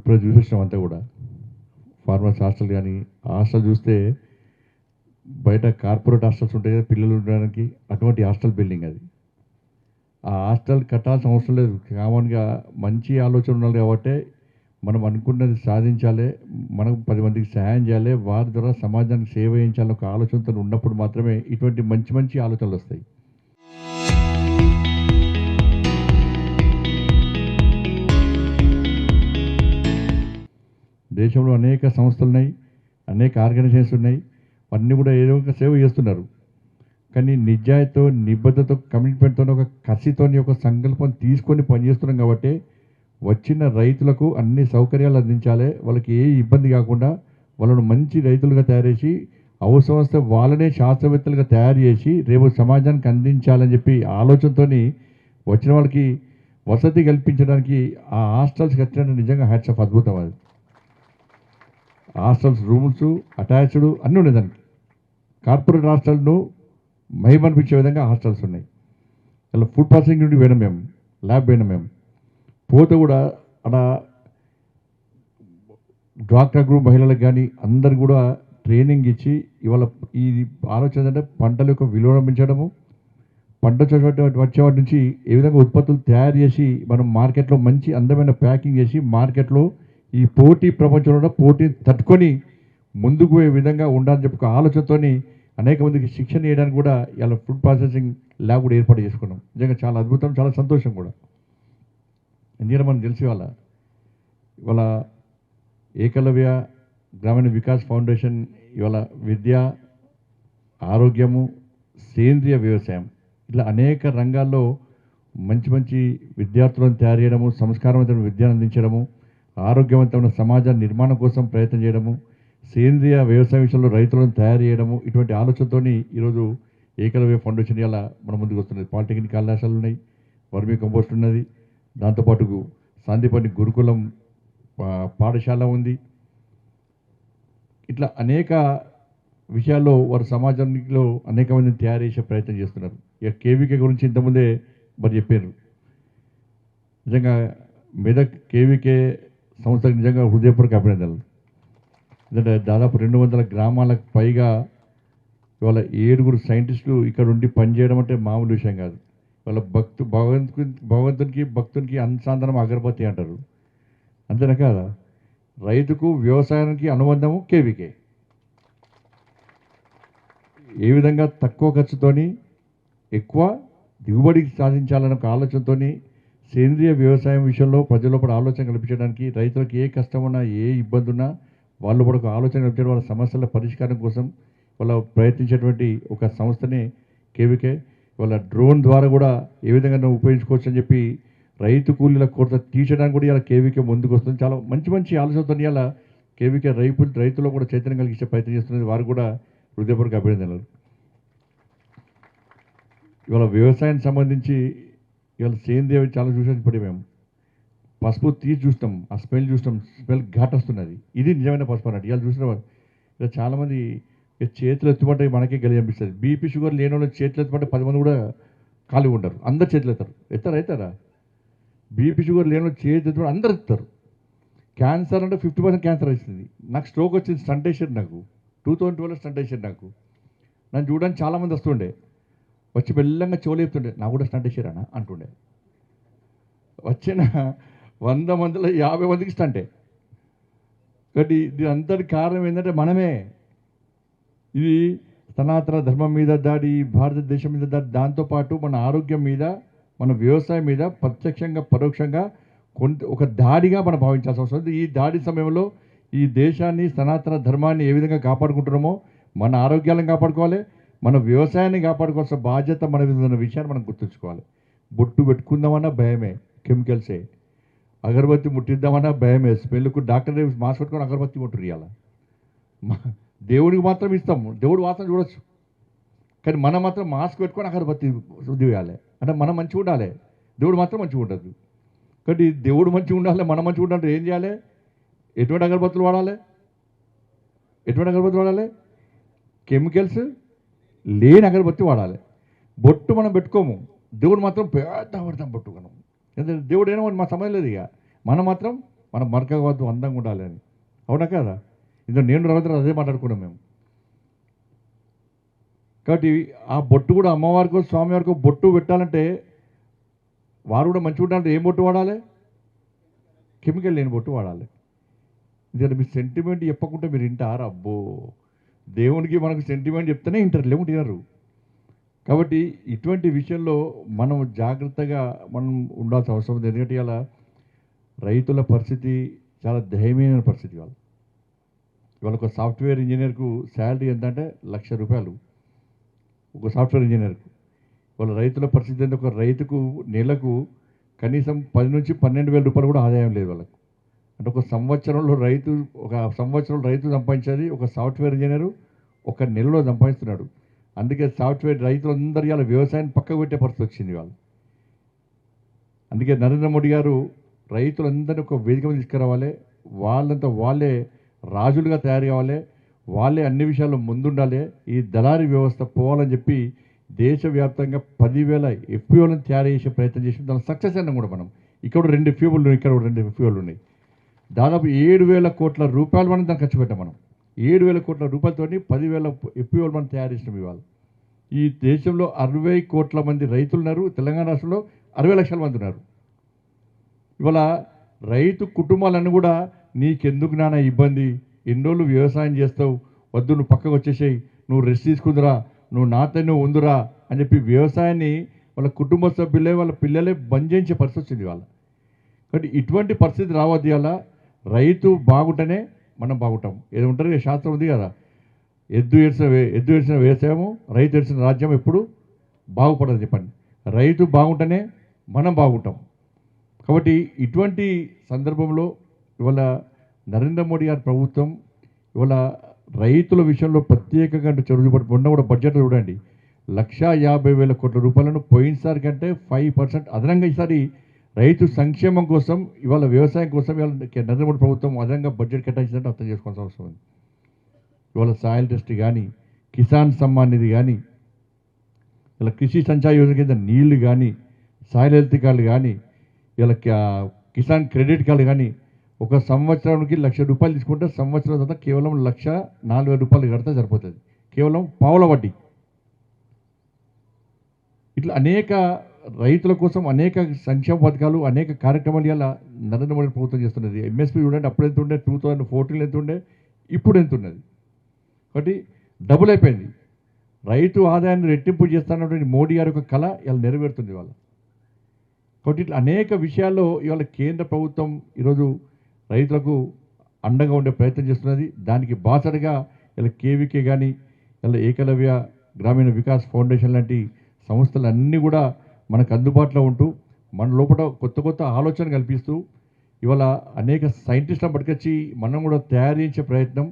ఇప్పుడు చూసేసినాం అంతా కూడా ఫార్మర్స్ హాస్టల్ కానీ హాస్టల్ చూస్తే బయట కార్పొరేట్ హాస్టల్స్ ఉంటాయి కదా పిల్లలు ఉండడానికి, అటువంటి హాస్టల్ బిల్డింగ్ అది. ఆ హాస్టల్ కట్టాల్సిన అవసరం లేదు. కామన్గా మంచి ఆలోచన ఉండాలి కాబట్టి మనం అనుకున్నది సాధించాలి, మనం 10 మందికి సహాయం చేయాలి, వారి ద్వారా సమాజానికి సేవ చేయించాలని ఒక ఆలోచనతో ఉన్నప్పుడు మాత్రమే ఇటువంటి మంచి మంచి ఆలోచనలు వస్తాయి. దేశంలో అనేక సంస్థలు ఉన్నాయి, అనేక ఆర్గనైజేషన్స్ ఉన్నాయి, అన్నీ కూడా ఏదో ఒక సేవ చేస్తున్నారు. కానీ నిజాయితీతో, నిబద్ధతతో, కమిట్మెంట్తో, ఒక కసితో, ఒక సంకల్పం తీసుకొని పనిచేస్తున్నాం కాబట్టి వచ్చిన రైతులకు అన్ని సౌకర్యాలు అందించాలి, వాళ్ళకి ఏ ఇబ్బంది కాకుండా వాళ్ళను మంచి రైతులుగా తయారు చేసి అవసరం వస్తే వాళ్ళనే శాస్త్రవేత్తలుగా తయారు చేసి రేపు సమాజానికి అందించాలని చెప్పి ఆలోచనతో వచ్చిన వాళ్ళకి వసతి కల్పించడానికి ఆ హాస్టల్స్ కట్టిన నిజంగా హ్యాట్స్ ఆఫ్, అద్భుతం అది. హాస్టల్స్ రూమ్స్ అటాచ్డ్ అన్నీ ఉన్నాయి దానికి. కార్పొరేట్ హాస్టల్ను మహిమనిపించే విధంగా హాస్టల్స్ ఉన్నాయి. అలా ఫుడ్ ప్రాసెసింగ్ నుండి పోయినాం మేము, ల్యాబ్ పోయినాం మేము. పోతే కూడా అలా డ్వాక్రా గ్రూప్ మహిళలకు కానీ అందరు కూడా ట్రైనింగ్ ఇచ్చి ఇవాళ ఈ ఆలోచన అంటే పంటల యొక్క విలువను పెంచడము, పంట వచ్చేవాటి నుంచి ఏ విధంగా ఉత్పత్తులు తయారు చేసి మనం మార్కెట్లో మంచి అందమైన ప్యాకింగ్ చేసి మార్కెట్లో ఈ పోటీ ప్రపంచంలో పోటీ తట్టుకొని ముందుకు పోయే విధంగా ఉండాలని చెప్పి ఆలోచనతో అనేక మందికి శిక్షణ చేయడానికి కూడా ఇలా ఫుడ్ ప్రాసెసింగ్ ల్యాబ్ కూడా ఏర్పాటు చేసుకున్నాం. నిజంగా చాలా అద్భుతం, చాలా సంతోషం కూడా. ఎందుకంటే మనం తెలిసి ఇవాళ ఏకలవ్య గ్రామీణ వికాస్ ఫౌండేషన్ ఇవాళ విద్య, ఆరోగ్యము, సేంద్రియ వ్యవసాయం ఇట్లా అనేక రంగాల్లో మంచి మంచి విద్యార్థులను తయారు చేయడము, సంస్కారవంతమైన విద్యను అందించడము, ఆరోగ్యవంతమైన సమాజ నిర్మాణం కోసం ప్రయత్నం చేయడము, సేంద్రియ వ్యవసాయ విషయంలో రైతులను తయారు చేయడము, ఇటువంటి ఆలోచనతో ఈరోజు ఏకలవ్య ఫౌండేషన్ ఇలా మన ముందుకు వస్తున్నది. పాలిటెక్నిక్ కళాశాలలు ఉన్నాయి, వర్మీ కంపోస్ట్ ఉన్నది, దాంతోపాటు సాందీపని గురుకులం పాఠశాల ఉంది. ఇట్లా అనేక విషయాల్లో వారు సమాజంలో అనేక మందిని తయారు చేసే ప్రయత్నం చేస్తున్నారు. ఇక కేవీకే గురించి ఇంతకుముందే మరి చెప్పారు. నిజంగా మెదక్ కేవీకే సంస్థకు నిజంగా హృదయపూర్వక అభినందనలు. ఎందుకంటే దాదాపు 200 గ్రామాలకు పైగా ఇవాళ 7 సైంటిస్టులు ఇక్కడ ఉండి పనిచేయడం అంటే మామూలు విషయం కాదు. వాళ్ళ భగవంతునికి భక్తునికి అనుసంధానం అగరబత్తి అంటారు, అంతేనా కాదా? రైతుకు వ్యవసాయానికి అనుబంధము కేవీకే. ఏ విధంగా తక్కువ ఖర్చుతోని ఎక్కువ దిగుబడి సాధించాలన్న ఒక ఆలోచనతో సేంద్రియ వ్యవసాయం విషయంలో ప్రజల్లో కూడా ఆలోచన కల్పించడానికి, రైతులకు ఏ కష్టం ఉన్నా ఏ ఇబ్బంది ఉన్నా వాళ్ళు కూడా ఒక ఆలోచన కల్పించడం, వాళ్ళ సమస్యల పరిష్కారం కోసం వాళ్ళ ప్రయత్నించేటువంటి ఒక సంస్థనే కేవీకే. వాళ్ళ డ్రోన్ ద్వారా కూడా ఏ విధంగా ఉపయోగించుకోవచ్చు అని చెప్పి రైతు కూలీల కొరత తీర్చడానికి కూడా ఇలా కేవీకే ముందుకు వస్తుంది. చాలా మంచి మంచి ఆలోచనతో ఇలా కేవీకే రైతుల్లో కూడా చైతన్యం కలిగించే ప్రయత్నం చేస్తున్నది. వారు కూడా హృదయపూర్వక అభినందనలు. ఇవాళ వ్యవసాయానికి సంబంధించి ఇవాళ సేంద్రియ చాలా చూసాం. ఇప్పుడు మేము పసుపు తీసి చూస్తాం, ఆ స్మెల్ చూస్తాం, స్మెల్ ఘాట్ వస్తున్నది. ఇది నిజమైన పసుపు అన్నట్టు. ఇవాళ చూసిన వాళ్ళు ఇలా చాలామంది చేతులు ఎత్తుమంటే మనకే గలి అనిపిస్తుంది. బీపీ షుగర్ లేని వాళ్ళు చేతులు ఎత్తుమంటే 10 మంది కూడా ఖాళీ ఉంటారు, అందరు చేతులు ఎత్తారా? బీపీ షుగర్ లేని వాళ్ళు చేతులు ఎత్తుమంటే అందరు ఎత్తారు. క్యాన్సర్ అంటే 50% క్యాన్సర్ వస్తుంది. నాకు స్ట్రోక్ వచ్చింది, స్టంట్ వేసారు నాకు 2012 స్టంట్ వేసారు నాకు. నన్ను చూడడానికి చాలామంది వస్తుండే, వచ్చి బెల్లంగా చెవులు చెప్తుండే నాకు కూడా స్టంట్ వేసారనా అంటుండే. వచ్చిన 100 మందిలో 50 మందికి స్టంటే. కాబట్టి దీని అంతటి కారణం ఏంటంటే మనమే. ఇది సనాతన ధర్మం మీద దాడి, భారతదేశం మీద దాడి, దాంతోపాటు మన ఆరోగ్యం మీద, మన వ్యవసాయం మీద ప్రత్యక్షంగా పరోక్షంగా ఒక దాడిగా మనం భావించాల్సిన అవసరం ఉంది. ఈ దాడి సమయంలో ఈ దేశాన్ని, సనాతన ధర్మాన్ని ఏ విధంగా కాపాడుకుంటున్నామో మన ఆరోగ్యాలను కాపాడుకోవాలి, మన వ్యవసాయాన్ని కాపాడుకోవాల్సిన బాధ్యత మన మీద ఉన్న విషయాన్ని మనం గుర్తుంచుకోవాలి. బొట్టు పెట్టుకుందామన్నా భయమే, కెమికల్సే. అగరబత్తి ముట్టిద్దామన్నా భయమే, స్మెల్కు. డాక్టర్ మాస్క్ పెట్టుకొని అగరబత్తి ముట్టురు. ఇవ్వాలి దేవుడికి మాత్రం ఇస్తాము, దేవుడు వాసన చూడొచ్చు. కానీ మనం మాత్రం మాస్క్ పెట్టుకొని అగరబత్తి శుద్ధి చేయాలి. అంటే మనం మంచిగా ఉండాలి, దేవుడు మాత్రం మంచిగా ఉండదు. కాబట్టి దేవుడు మంచిగా ఉండాలి, మనం మంచిగా ఉండాలంటే ఏం చేయాలి? ఎటువంటి అగరబత్తులు వాడాలి? కెమికల్స్ లేని అగరబత్తి వాడాలి. బొట్టు మనం పెట్టుకోము, దేవుడు మాత్రం పెద్ద పడతాం బొట్టు మనం. ఎందుకంటే దేవుడు ఏమో మా సమయం లేదు. ఇక మనం మాత్రం మనం మరకవద్దు, అందంగా ఉండాలి అని. అవునా కదా? ఇందులో నేను రవీంద్ర అదే మాట్లాడుకున్నాం మేము. కాబట్టి ఆ బొట్టు కూడా అమ్మవారికో స్వామివారికో బొట్టు పెట్టాలంటే వారు కూడా మంచిగా ఉండాలంటే ఏం బొట్టు వాడాలి? కెమికల్ లేని బొట్టు వాడాలి. ఎందుకంటే మీ సెంటిమెంట్ చెప్పకుంటే మీరు వింటారు. అబ్బో, దేవునికి మనకు సెంటిమెంట్ చెప్తేనే వింటారు, లేకుంటే వినరు. కాబట్టి ఇటువంటి విషయంలో మనం జాగ్రత్తగా మనం ఉండాల్సిన అవసరం ఉంది. ఎందుకంటే ఇలా రైతుల పరిస్థితి చాలా దయనీయమైన పరిస్థితి. ఇవాళ ఒక సాఫ్ట్వేర్ ఇంజనీర్కు శాలరీ ఎంత అంటే ₹1,00,000 ఒక సాఫ్ట్వేర్ ఇంజనీర్కు. వాళ్ళ రైతుల పరిస్థితి అంటే ఒక రైతుకు నెలకు కనీసం 10 నుంచి 12,000 రూపాయలు కూడా ఆదాయం లేదు వాళ్ళకు. అంటే ఒక సంవత్సరంలో రైతు సంపాదించేది ఒక సాఫ్ట్వేర్ ఇంజనీరు ఒక నెలలో సంపాదిస్తున్నాడు. అందుకే సాఫ్ట్వేర్ రైతులందరూ ఇలా వ్యవసాయాన్ని పక్కకు పెట్టే పరిస్థితి వచ్చింది వాళ్ళు. అందుకే నరేంద్ర మోడీ గారు రైతులందరినీ ఒక వేదిక మీద తీసుకురావాలి, వాళ్ళంతా వాళ్ళే రాజులుగా తయారు కావాలి, వాళ్ళే అన్ని విషయాల్లో ముందుండాలి, ఈ దళారీ వ్యవస్థ పోవాలని చెప్పి దేశవ్యాప్తంగా 10,000 FPOలను తయారు చేసే ప్రయత్నం చేసి దాని సక్సెస్ అయినా కూడా మనం ఇక్కడ 2 FPOలు ఇక్కడ 2 FPOలు ఉన్నాయి. దాదాపు 7,000 కోట్ల రూపాయలు మనం దాన్ని ఖర్చు పెట్టాం. మనం 7,000 కోట్ల రూపాయలతో 10,000 FPOలు మనం తయారు చేసినాం. ఇవాళ ఈ దేశంలో 60 కోట్ల మంది రైతులు ఉన్నారు. తెలంగాణ రాష్ట్రంలో 60 లక్షల మంది ఉన్నారు. ఇవాళ రైతు కుటుంబాలన్నీ కూడా నీకెందుకు నాన్న ఇబ్బంది, ఎన్ని రోజులు వ్యవసాయం చేస్తావు, వద్దు నువ్వు పక్కకు వచ్చేసేయి, నువ్వు రెస్ట్ తీసుకుందురా, నువ్వు నాతో ఉందురా అని చెప్పి వ్యవసాయాన్ని వాళ్ళ కుటుంబ సభ్యులే వాళ్ళ పిల్లలే బంద్ చేయించే పరిస్థితి వచ్చింది వాళ్ళ. కాబట్టి ఇటువంటి పరిస్థితి రావద్దు. అలా రైతు బాగుంటేనే మనం బాగుంటాం. ఏదో ఉంటారు శాస్త్రం ఉంది కదా, ఎద్దు ఏడ్చిన వ్యవసాయము, రైతు ఏడ్చిన రాజ్యం ఎప్పుడు బాగుపడదు చెప్పండి. రైతు బాగుంటేనే మనం బాగుంటాం. కాబట్టి ఇటువంటి సందర్భంలో ఇవాళ నరేంద్ర మోడీ గారి ప్రభుత్వం ఇవాళ రైతుల విషయంలో ప్రత్యేకంగా చొరవ ఉన్న కూడా బడ్జెట్లో చూడండి 1,50,000 కోట్ల రూపాయలను పోయినసారి కంటే 5% అదనంగా ఈసారి రైతు సంక్షేమం కోసం ఇవాళ వ్యవసాయం కోసం ఇవాళ నరేంద్ర మోడీ ప్రభుత్వం అదనంగా బడ్జెట్ కేటాయించిందంటే అర్థం చేసుకోవాల్సిన అవసరం ఉంది. ఇవాళ సాయిల్ టెస్ట్ కానీ, కిసాన్ సమ్మాన్ నిధి కానీ, ఇలా కృషి సంచాయ యోజన కింద నీళ్లు కానీ, సాయిల్ హెల్త్ కార్డులు కానీ, ఇలా కిసాన్ క్రెడిట్ కార్డు కానీ, ఒక సంవత్సరానికి ₹1,00,000 తీసుకుంటే సంవత్సరం తర్వాత కేవలం ₹1,04,000 కడితే సరిపోతుంది, కేవలం పావుల వడ్డీ. ఇట్లా అనేక రైతుల కోసం అనేక సంక్షేమ పథకాలు, అనేక కార్యక్రమాలు ఇలా నరేంద్ర మోడీ ప్రభుత్వం చేస్తున్నది. ఎంఎస్పీ చూడండి, అప్పుడు ఎంత ఉండే, 2014 ఎంత ఉండే, ఇప్పుడు ఎంత ఉన్నది. కాబట్టి డబుల్ అయిపోయింది. రైతు ఆదాయాన్ని రెట్టింపు చేస్తున్నటువంటి మోడీ గారి యొక్క కళ ఇలా నెరవేరుతుంది ఇవాళ. కాబట్టి ఇట్లా అనేక విషయాల్లో ఇవాళ కేంద్ర ప్రభుత్వం ఈరోజు రైతులకు అండగా ఉండే ప్రయత్నం చేస్తున్నది. దానికి బాసటగా ఇలా కేవీకే కానీ, ఇలా ఏకలవ్య గ్రామీణ వికాస్ ఫౌండేషన్ లాంటి సంస్థలన్నీ కూడా మనకు అందుబాటులో ఉంటూ మన లోపల కొత్త కొత్త ఆలోచన కల్పిస్తూ ఇవాళ అనేక సైంటిస్టులను పట్టుకొచ్చి మనం కూడా తయారు చేసే ప్రయత్నం,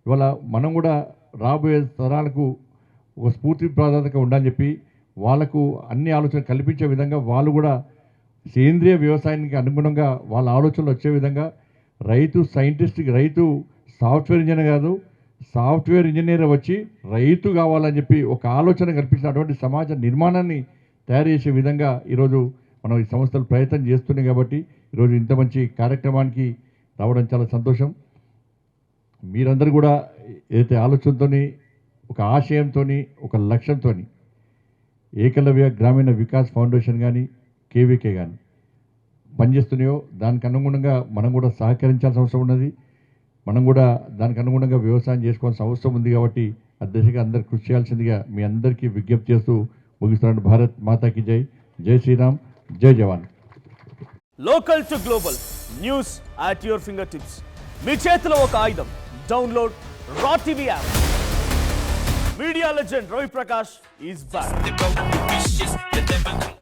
ఇవాళ మనం కూడా రాబోయే తరాలకు ఒక స్ఫూర్తి ప్రాధాన్యత ఉండాలని చెప్పి వాళ్ళకు అన్ని ఆలోచనలు కల్పించే విధంగా వాళ్ళు కూడా సేంద్రియ వ్యవసాయానికి అనుగుణంగా వాళ్ళ ఆలోచనలు వచ్చే విధంగా రైతు సాఫ్ట్వేర్ ఇంజనీర్ కాదు, సాఫ్ట్వేర్ ఇంజనీర్ వచ్చి రైతు కావాలని చెప్పి ఒక ఆలోచన కల్పించినటువంటి సమాజ నిర్మాణాన్ని తయారు చేసే విధంగా ఈరోజు మనం ఈ సంస్థలు ప్రయత్నం చేస్తున్నాయి. కాబట్టి ఈరోజు ఇంత మంచి కార్యక్రమానికి రావడం చాలా సంతోషం. మీరందరూ కూడా ఏదైతే ఆలోచనతో, ఒక ఆశయంతో, ఒక లక్ష్యంతో ఏకలవ్య గ్రామీణ వికాస్ ఫౌండేషన్ కానీ, కేవీకే కానీ పనిచేస్తున్నాయో దానికి అనుగుణంగా మనం కూడా సహకరించాల్సిన అవసరం ఉన్నది. మనం కూడా దానికి అనుగుణంగా వ్యవసాయం చేసుకోవాల్సిన అవసరం ఉంది. కాబట్టి ఆ దిశగా అందరు కృషి చేయాల్సిందిగా మీ అందరికీ విజ్ఞప్తి చేస్తూ ముగిస్తున్నాను. భారత్ మాతాకి జై, జై శ్రీరామ్, జై జవాన్. Local to global news at your fingertips. మీ చేతిలో ఒక ఆయుధం. Download Raa TV app. Media legend Ravi Prakash is back.